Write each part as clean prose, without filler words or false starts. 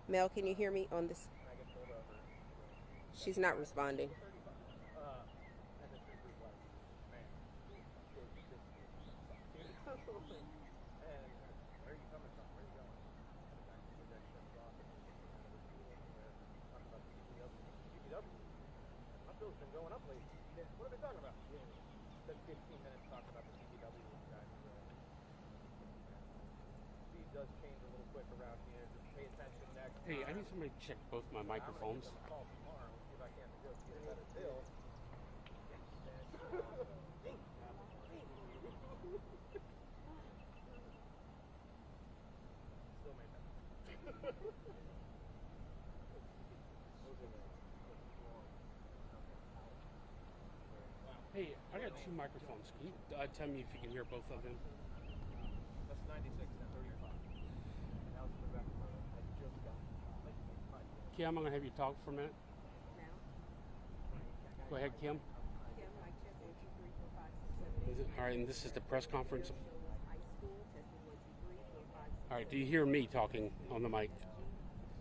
Mel, can you hear me on this? She's not responding. Hey, I need somebody to check both my microphones. Hey, I got two microphones. Can you tell me if you can hear both of them? That's 96 and 35. And that was the back I just got. Kim, I'm going to have you talk for a minute. Go ahead, Kim. All right, and this is the press conference. All right, do you hear me talking on the mic?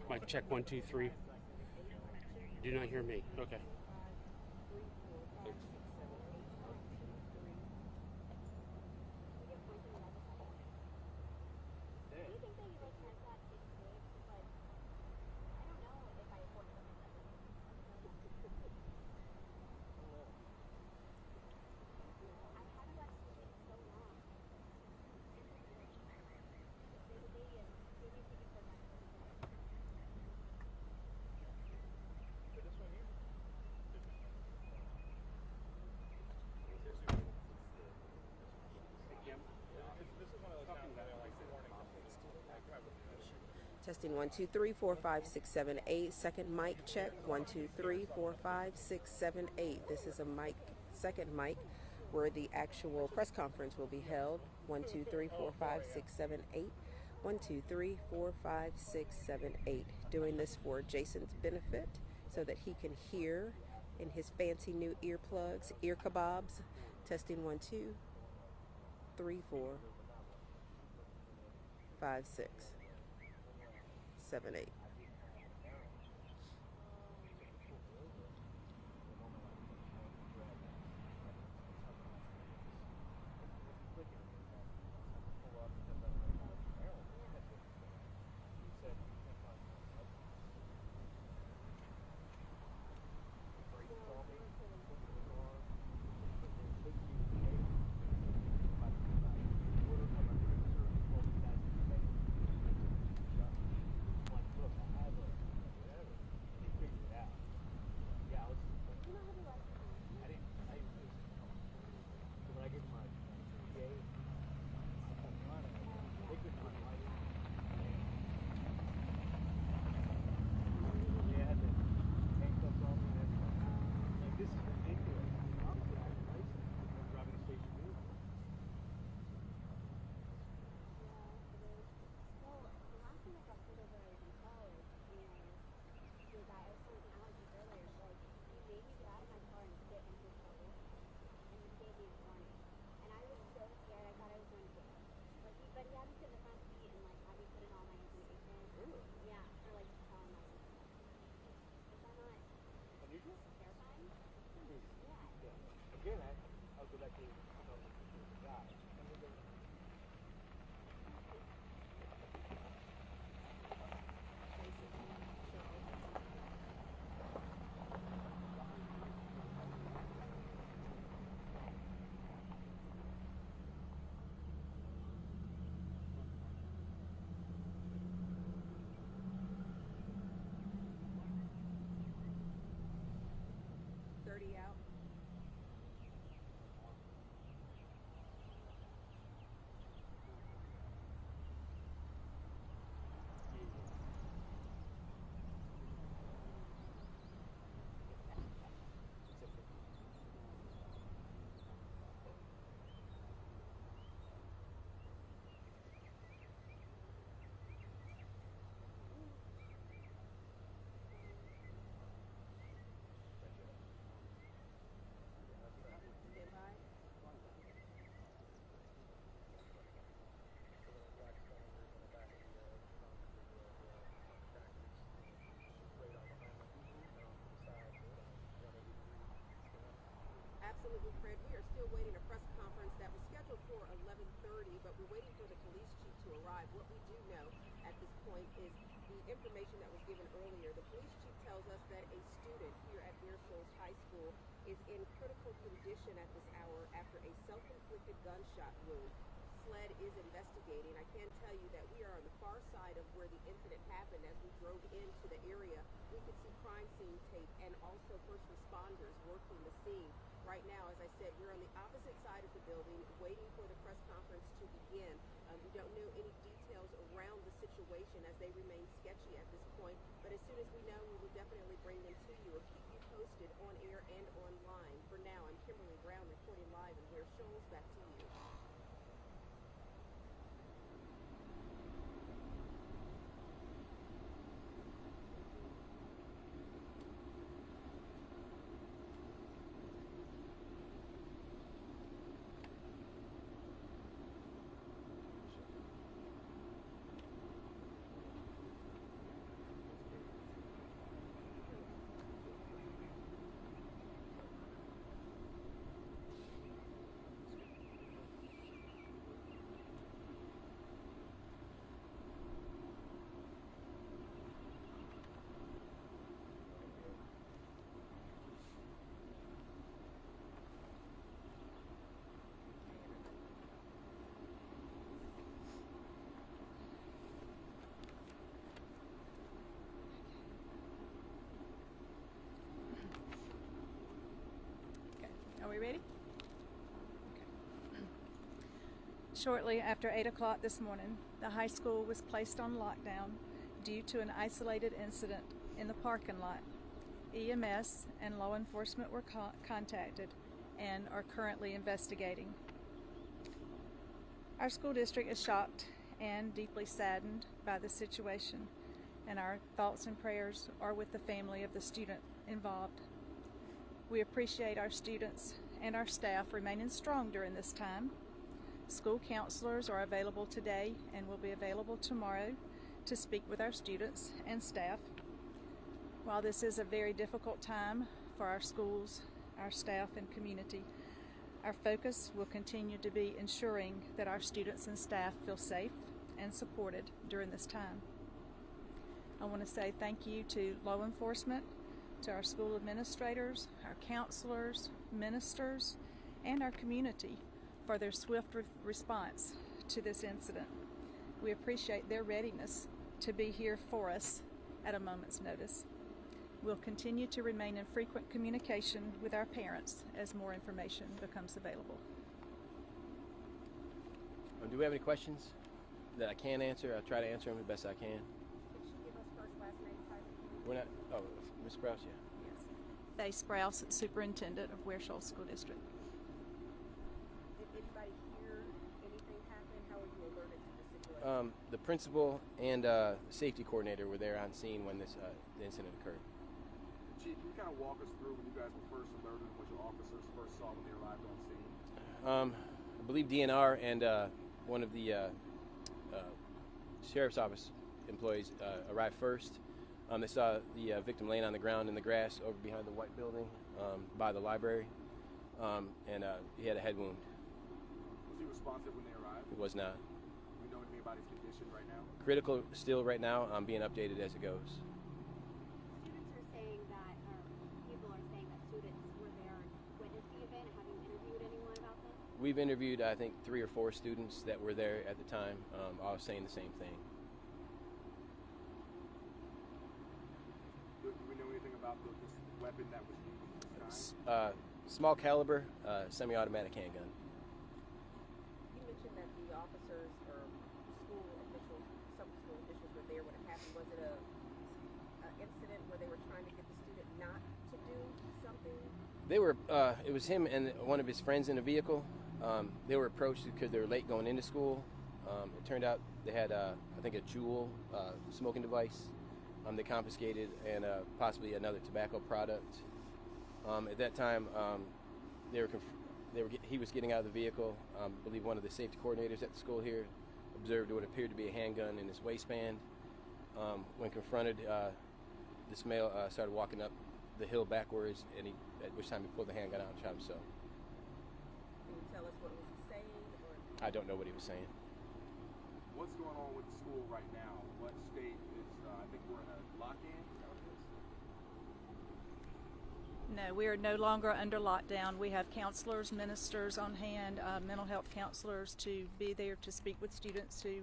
Mic check 1, 2, 3. Do not hear me. Okay. Testing 1, 2, 3, 4, 5, 6, 7, 8. Second mic check 1, 2, 3, 4, 5, 6, 7, 8. This is a mic, second mic, where the actual press conference will be held. 1, 2, 3, 4, 5, 6, 7, 8. 1, 2, 3, 4, 5, 6, 7, 8. Doing this for Jason's benefit so that he can hear in his fancy new earplugs, ear kebabs. Testing 1, 2, 3, 4, 5, 6, 7, 8. Absolutely, Fred. We are still waiting a press conference that was scheduled for 11:30, but we're waiting for the police chief to arrive. What we do know at this point is the information that was given earlier. The police chief tells us that a student here at Ware Shoals High School is in critical condition at this hour after a self-inflicted gunshot wound. SLED is investigating. I can tell you that we are on the far side of where the incident happened. As we drove into the area, we could see crime scene tape and also first responders working the scene. Right now, as I said, we're on the opposite side of the building waiting for the press conference to begin. We don't know any details around the situation as they remain sketchy at this point, but as soon as we know, we will definitely bring them to you or keep you posted on air and online. For now, I'm Kimberly Brown reporting live in Ware Shoals. Back to you. Are we ready? Okay. Shortly after 8 o'clock this morning, the high school was placed on lockdown due to an isolated incident in the parking lot. EMS and law enforcement were contacted and are currently investigating. Our school district is shocked and deeply saddened by the situation, and our thoughts and prayers are with the family of the student involved. We appreciate our students and our staff remaining strong during this time. School counselors are available today and will be available tomorrow to speak with our students and staff. While this is a very difficult time for our schools, our staff, and community, our focus will continue to be ensuring that our students and staff feel safe and supported during this time. I want to say thank you to law enforcement, to our school administrators, our counselors, ministers, and our community for their swift response to this incident. We appreciate their readiness to be here for us at a moment's notice. We'll continue to remain in frequent communication with our parents as more information becomes available. Do we have any questions that I can answer? I'll try to answer them the best I can. Could you give us first, last name, title? We're not, oh, Ms. Sprouse, yeah. Yes. Faye Sprouse, Superintendent of Ware Shoals School District. Did anybody hear anything happen? How were you alerted to the situation? The principal and safety coordinator were there on scene when this the incident occurred. Chief, can you kind of walk us through when you guys were first alerted, what your officers first saw when they arrived on scene? I believe DNR and one of the sheriff's office employees arrived first. They saw the victim laying on the ground in the grass over behind the white building by the library, and he had a head wound. Was he responsive when they arrived? He was not. Do we know anything about his condition right now? Critical still right now. I'm being updated as it goes. Students are saying that, or people are saying that students were there and witnessed the event. Have you interviewed anyone about this? We've interviewed, I think, 3 or 4 students that were there at the time, all saying the same thing. Do we know anything about this weapon that was used at this time? Small caliber, semi-automatic handgun. You mentioned that the officers or school officials, some school officials were there when it happened. Was it an incident where they were trying to get the student not to do something? They were. It was him and one of his friends in a vehicle. They were approached because they were late going into school. It turned out they had, I think, a Juul smoking device. They confiscated, and possibly another tobacco product. At that time, he was getting out of the vehicle. I believe one of the safety coordinators at the school here observed what appeared to be a handgun in his waistband. When confronted, this male started walking up the hill backwards, and at which time he pulled the handgun out and shot himself. tell us what was he saying? Or I don't know what he was saying. What's going on with the school right now? What state is, I think we're in a lock-in? Is that what it is? No, we are no longer under lockdown. We have counselors, ministers on hand, mental health counselors to be there to speak with students who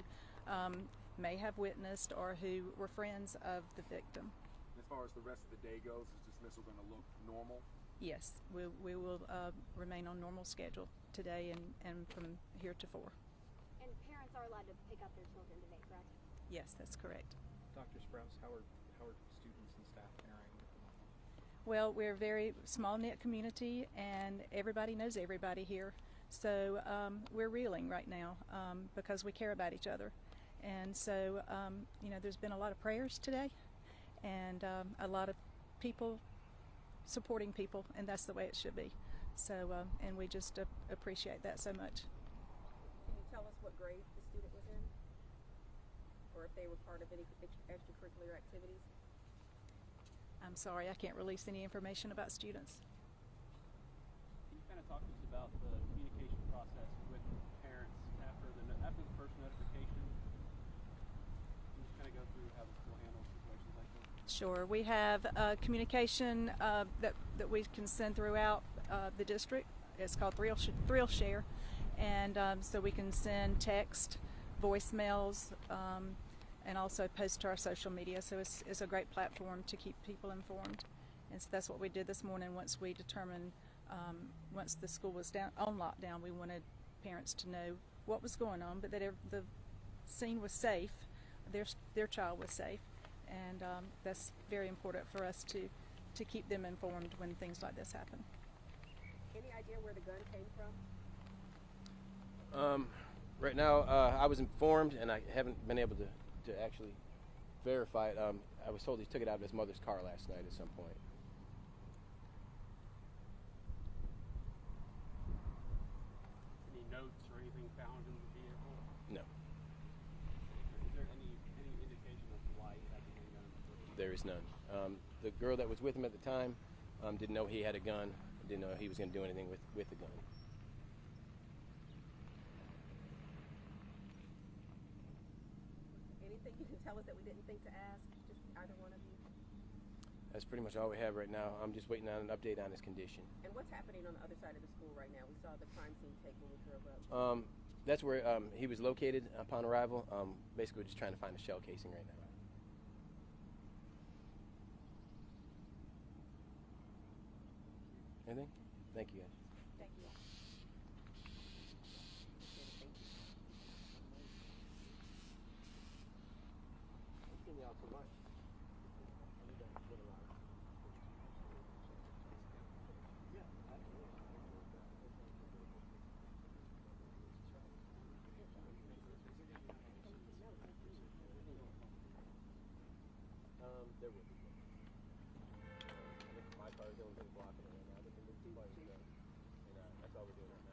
may have witnessed or who were friends of the victim. As far as the rest of the day goes, is dismissal going to look normal? Yes, we will remain on normal schedule today and from here to 4. And parents are allowed to pick up their children today, correct? Yes, that's correct. Dr. Sprouse, how are students and staff faring? Well, we're a very small-knit community, and everybody knows everybody here. So we're reeling right now because we care about each other. And so, there's been a lot of prayers today and a lot of people supporting people, and that's the way it should be. So, and we just appreciate that so much. can you tell us what grade the student was in? Or if they were part of any extracurricular activities? I'm sorry, I can't release any information about students. Can you kind of talk to us about the communication process with parents after the first notification? Can you just kind of go through how the school handles situations like this? Sure, we have communication that we can send throughout the district. It's called Thrill Share, and so we can send text, voicemails, and also post to our social media. So it's a great platform to keep people informed, and so that's what we did this morning. Once we determined, once the school was on lockdown, we wanted parents to know what was going on, but that the scene was safe, their child was safe. And that's very important for us to keep them informed when things like this happen. Any idea where the gun came from? Right now, I was informed, and I haven't been able to actually verify it. I was told he took it out of his mother's car last night at some point. Any notes or anything found in the vehicle? No, Is there any indication of why he had the handgun? there is none. The girl that was with him at the time didn't know he had a gun, didn't know he was going to do anything with the gun. Anything you can tell us that we didn't think to ask? Just either one of you? That's pretty much all we have right now. I'm just waiting on an update on his condition. And what's happening on the other side of the school right now? We saw the crime scene tape when we drove up. That's where he was located upon arrival. Basically, we're just trying to find a shell casing right now. Anything? Thank you, guys. Thank you. There will be. I think my car is the only thing blocking it right now. They can move twice, and that's all we're doing right now.